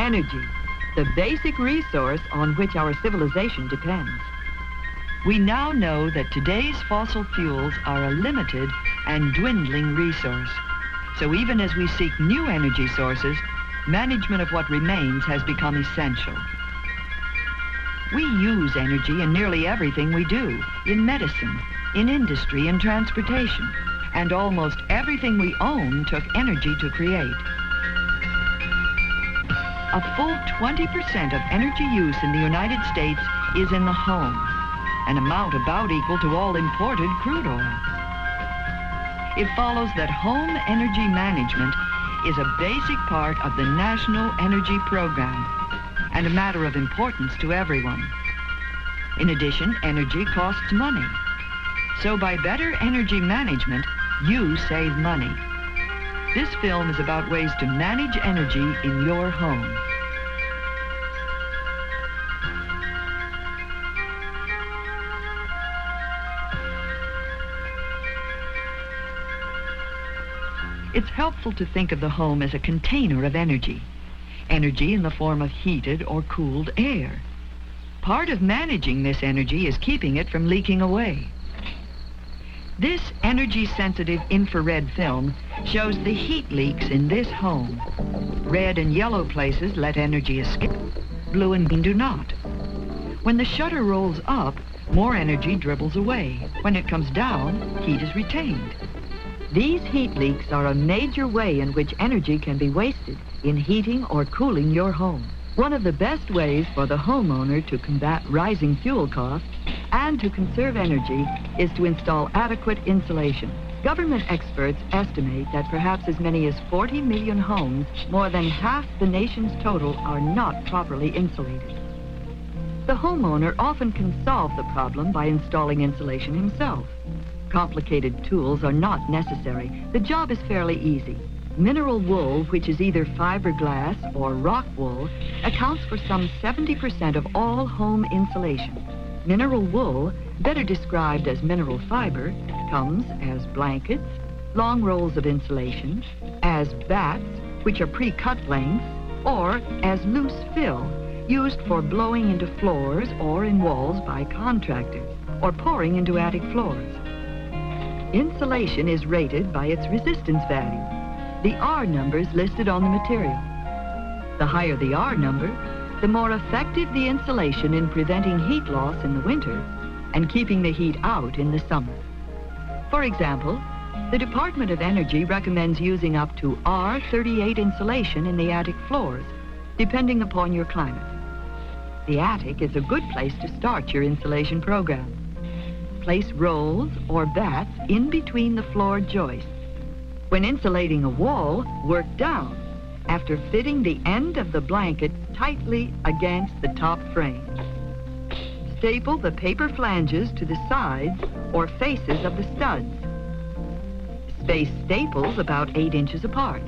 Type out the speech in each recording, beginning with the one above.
Energy, the basic resource on which our civilization depends. We now know that today's fossil fuels are a limited and dwindling resource. So even as we seek new energy sources, management of what remains has become essential. We use energy in nearly everything we do, in medicine, in industry, in transportation, and almost everything we own took energy to create. A full 20% of energy use in the United States is in the home, an amount about equal to all imported crude oil. It follows that home energy management is a basic part of the National Energy Program and a matter of importance to everyone. In addition, energy costs money. So by better energy management, you save money. This film is about ways to manage energy in your home. It's helpful to think of the home as a container of energy. Energy in the form of heated or cooled air. Part of managing this energy is keeping it from leaking away. This energy-sensitive infrared film shows the heat leaks in this home. Red and yellow places let energy escape. Blue and green do not. When the shutter rolls up, more energy dribbles away. When it comes down, heat is retained. These heat leaks are a major way in which energy can be wasted in heating or cooling your home. One of the best ways for the homeowner to combat rising fuel costs and to conserve energy is to install adequate insulation. Government experts estimate that perhaps as many as 40 million homes, more than half the nation's total, are not properly insulated. The homeowner often can solve the problem by installing insulation himself. Complicated tools are not necessary. The job is fairly easy. Mineral wool, which is either fiberglass or rock wool, accounts for some 70% of all home insulation. Mineral wool, better described as mineral fiber, comes as blankets, long rolls of insulation, as bats, which are pre-cut lengths, or as loose fill, used for blowing into floors or in walls by contractors, or pouring into attic floors. Insulation is rated by its resistance value, the R numbers listed on the material. The higher the R number, the more effective the insulation in preventing heat loss in the winter and keeping the heat out in the summer. For example, the Department of Energy recommends using up to R38 insulation in the attic floors, depending upon your climate. The attic is a good place to start your insulation program. Place rolls or bats in between the floor joists. When insulating a wall, work down after fitting the end of the blanket tightly against the top frame. Staple the paper flanges to the sides or faces of the studs. Space staples about 8 inches apart.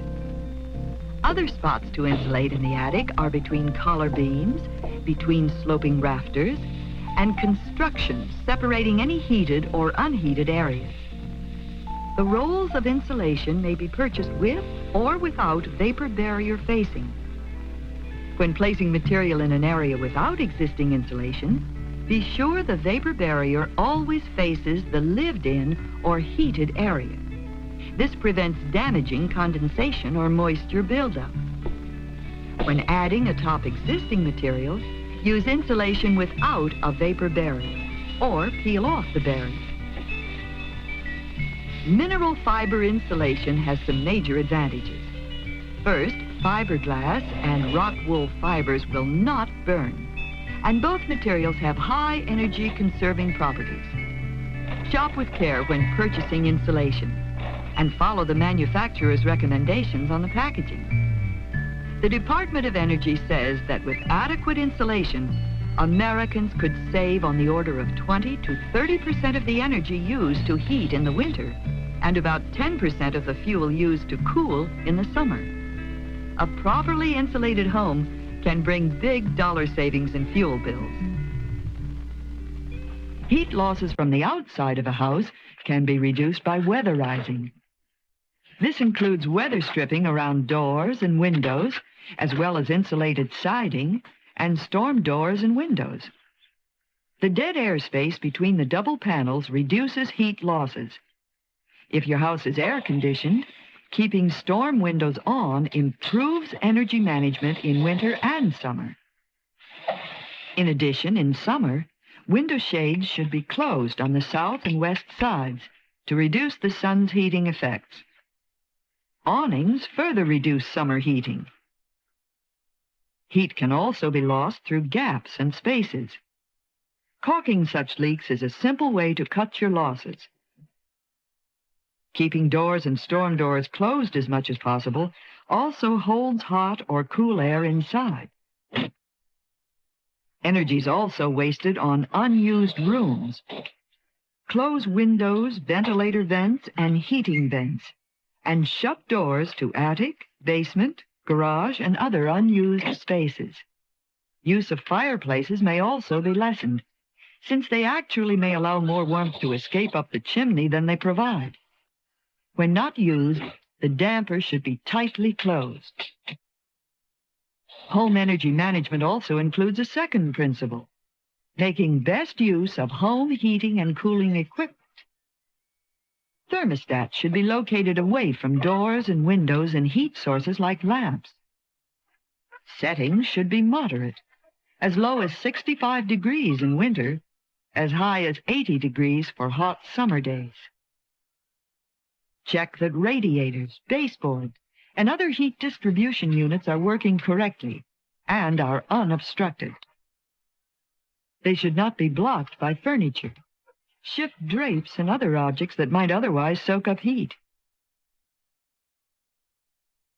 Other spots to insulate in the attic are between collar beams, between sloping rafters, and constructions separating any heated or unheated areas. The rolls of insulation may be purchased with or without vapor barrier facing. When placing material in an area without existing insulation, be sure the vapor barrier always faces the lived-in or heated area. This prevents damaging condensation or moisture buildup. When adding atop existing material, use insulation without a vapor barrier, or peel off the barrier. Mineral fiber insulation has some major advantages. First, fiberglass and rock wool fibers will not burn, and both materials have high energy conserving properties. Shop with care when purchasing insulation, and follow the manufacturer's recommendations on the packaging. The Department of Energy says that with adequate insulation, Americans could save on the order of 20 to 30% of the energy used to heat in the winter, and about 10% of the fuel used to cool in the summer. A properly insulated home can bring big dollar savings in fuel bills. Heat losses from the outside of a house can be reduced by weatherizing. This includes weather stripping around doors and windows as well as insulated siding and storm doors and windows. The dead air space between the double panels reduces heat losses. If your house is air-conditioned, keeping storm windows on improves energy management in winter and summer. In addition, in summer, window shades should be closed on the south and west sides to reduce the sun's heating effects. Awnings further reduce summer heating. Heat can also be lost through gaps and spaces. Caulking such leaks is a simple way to cut your losses. Keeping doors and storm doors closed as much as possible also holds hot or cool air inside. Energy is also wasted on unused rooms. Close windows, ventilator vents, and heating vents, and shut doors to attic, basement, garage, and other unused spaces. Use of fireplaces may also be lessened, since they actually may allow more warmth to escape up the chimney than they provide. When not used, the damper should be tightly closed. Home energy management also includes a second principle: making best use of home heating and cooling equipment. Thermostats should be located away from doors and windows and heat sources like lamps. Settings should be moderate, as low as 65 degrees in winter, as high as 80 degrees for hot summer days. Check that radiators, baseboards, and other heat distribution units are working correctly and are unobstructed. They should not be blocked by furniture. Shift drapes and other objects that might otherwise soak up heat.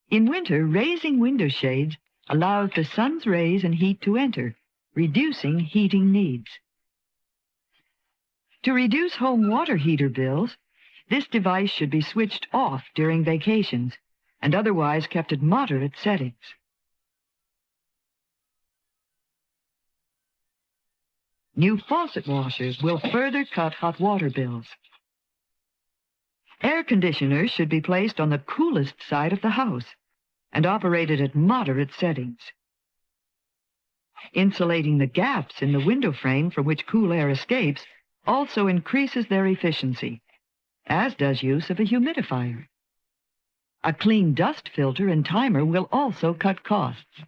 In winter, raising window shades allows the sun's rays and heat to enter, reducing heating needs. To reduce home water heater bills, this device should be switched off during vacations and otherwise kept at moderate settings. New faucet washers will further cut hot water bills. Air conditioners should be placed on the coolest side of the house and operated at moderate settings. Insulating the gaps in the window frame from which cool air escapes also increases their efficiency, as does use of a humidifier. A clean dust filter and timer will also cut costs.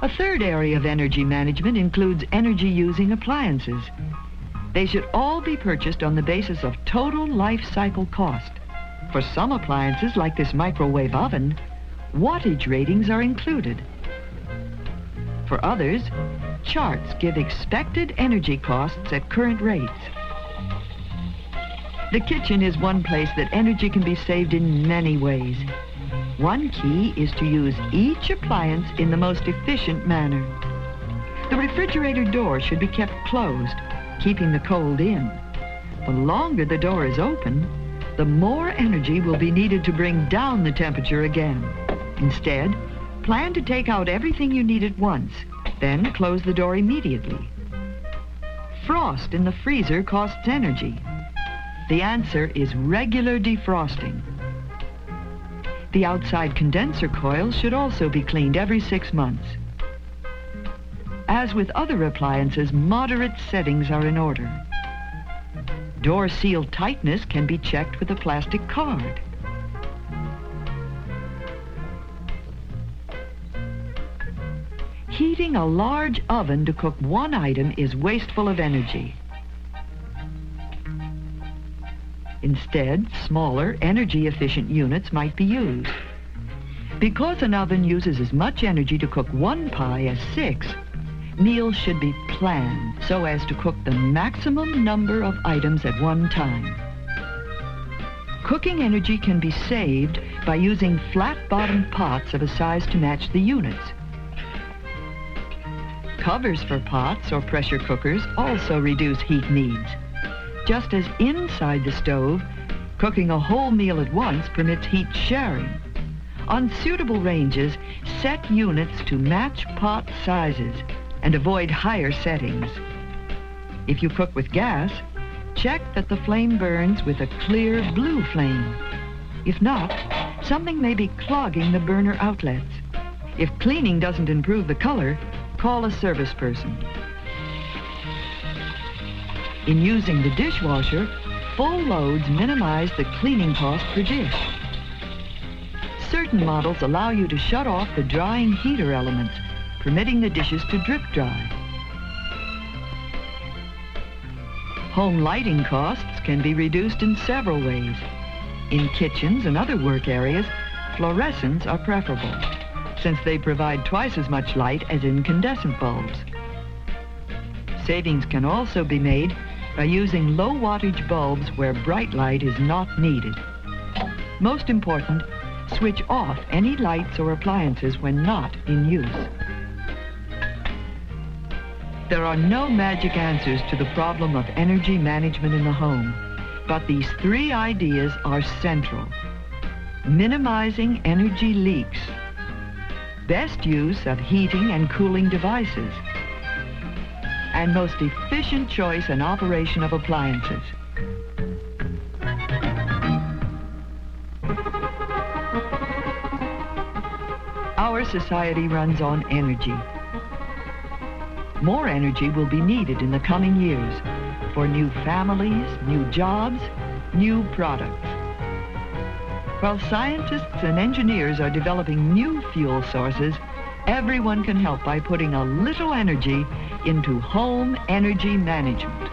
A third area of energy management includes energy-using appliances. They should all be purchased on the basis of total life cycle cost. For some appliances, like this microwave oven, wattage ratings are included. For others, charts give expected energy costs at current rates. The kitchen is one place that energy can be saved in many ways. One key is to use each appliance in the most efficient manner. The refrigerator door should be kept closed, keeping the cold in. The longer the door is open, the more energy will be needed to bring down the temperature again. Instead, plan to take out everything you need at once, then close the door immediately. Frost in the freezer costs energy. The answer is regular defrosting. The outside condenser coils should also be cleaned every 6 months. As with other appliances, moderate settings are in order. Door seal tightness can be checked with a plastic card. Heating a large oven to cook one item is wasteful of energy. Instead, smaller, energy-efficient units might be used. Because an oven uses as much energy to cook one pie as 6, meals should be planned so as to cook the maximum number of items at one time. Cooking energy can be saved by using flat-bottomed pots of a size to match the units. Covers for pots or pressure cookers also reduce heat needs. Just as inside the stove, cooking a whole meal at once permits heat sharing. On suitable ranges, set units to match pot sizes and avoid higher settings. If you cook with gas, check that the flame burns with a clear blue flame. If not, something may be clogging the burner outlets. If cleaning doesn't improve the color, call a service person. In using the dishwasher, full loads minimize the cleaning cost per dish. Certain models allow you to shut off the drying heater elements, permitting the dishes to drip dry. Home lighting costs can be reduced in several ways. In kitchens and other work areas, fluorescents are preferable, since they provide twice as much light as incandescent bulbs. Savings can also be made by using low wattage bulbs where bright light is not needed. Most important, switch off any lights or appliances when not in use. There are no magic answers to the problem of energy management in the home, but these three ideas are central. Minimizing energy leaks, best use of heating and cooling devices, and most efficient choice and operation of appliances. Our society runs on energy. More energy will be needed in the coming years for new families, new jobs, new products. While scientists and engineers are developing new fuel sources, everyone can help by putting a little energy into home energy management.